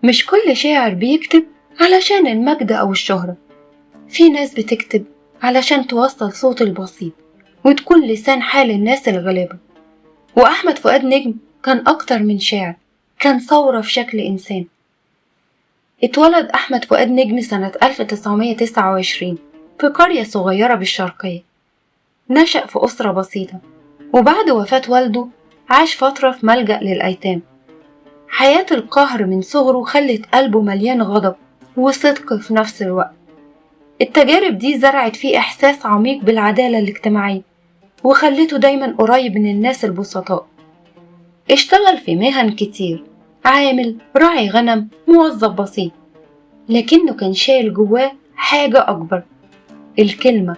مش كل شاعر بيكتب علشان المجد أو الشهرة، في ناس بتكتب علشان توصل صوت البسيط وتكون لسان حال الناس الغلابة. وأحمد فؤاد نجم كان أكتر من شاعر، كان ثورة في شكل إنسان. اتولد أحمد فؤاد نجم سنة 1929 في قرية صغيرة بالشرقية. نشأ في أسرة بسيطة، وبعد وفاة والده عاش فترة في ملجأ للأيتام. حياة القهر من صغره خلت قلبه مليان غضب وصدق في نفس الوقت. التجارب دي زرعت فيه إحساس عميق بالعدالة الاجتماعية، وخلته دايما قريب من الناس البسطاء. اشتغل في مهن كتير، عامل، راعي غنم، موظف بسيط، لكنه كان شايل جواه حاجة أكبر: الكلمة.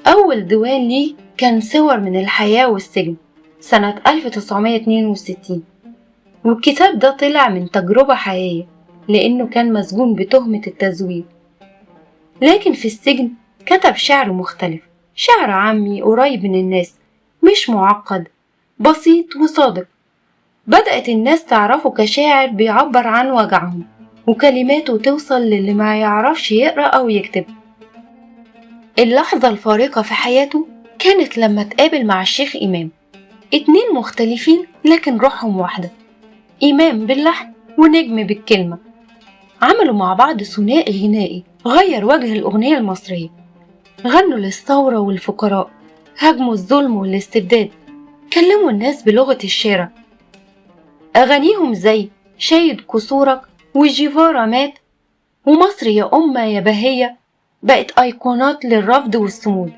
أول ديوان ليه كان صور من الحياة والسجن سنة 1962، والكتاب ده طلع من تجربة حقيقية لأنه كان مسجون بتهمة التزوير. لكن في السجن كتب شعر مختلف، شعر عامي قريب من الناس، مش معقد، بسيط وصادق. بدأت الناس تعرفه كشاعر بيعبر عن وجعهم، وكلماته توصل للي ما يعرفش يقرأ أو يكتب. اللحظة الفارقة في حياته كانت لما تقابل مع الشيخ إمام، اتنين مختلفين لكن روحهم واحدة. إمام باللحن ونجم بالكلمة، عملوا مع بعض ثنائي غنائي غير وجه الأغنية المصرية. غنوا للثورة والفقراء، هاجموا الظلم والاستبداد، كلموا الناس بلغة الشارع. أغانيهم زي شايد كسورك وجيفارا مات ومصر يا أمة يا بهية بقت أيقونات للرفض والصمود.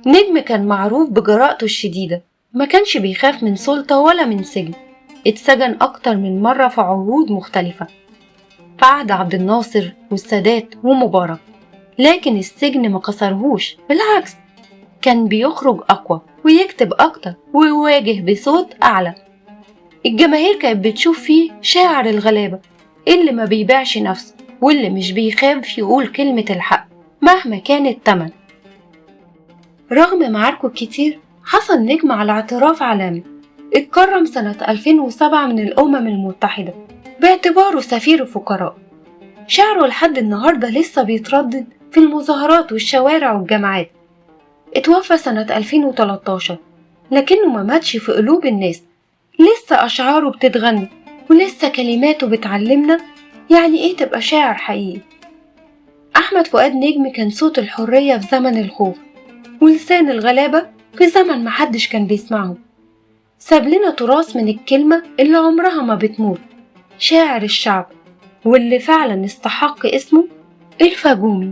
نجم كان معروف بجرأته الشديدة، ما كانش بيخاف من سلطة ولا من سجن. اتسجن أكتر من مرة في عهود مختلفة، في عهد عبد الناصر والسادات ومبارك، لكن السجن ما كسرهوش، بالعكس كان بيخرج أقوى ويكتب أكتر ويواجه بصوت أعلى. الجماهير كانت بتشوف فيه شاعر الغلابة اللي ما بيبيعش نفسه، واللي مش بيخاف يقول كلمة الحق مهما كان التمن. رغم معاركه الكتير حصل نجم على اعتراف عالمي. اتكرم سنة 2007 من الأمم المتحدة باعتباره سفير الفقراء. شعره لحد النهاردة لسه بيتردد في المظاهرات والشوارع والجامعات. اتوفى سنة 2013 لكنه ما ماتش في قلوب الناس، لسه أشعاره بتتغني ولسه كلماته بتعلمنا يعني إيه تبقى شاعر حقيقي. أحمد فؤاد نجم كان صوت الحرية في زمن الخوف، ولسان الغلابة في زمن محدش كان بيسمعه. ساب لنا تراث من الكلمة اللي عمرها ما بتموت، شاعر الشعب واللي فعلا استحق اسمه الفجومي.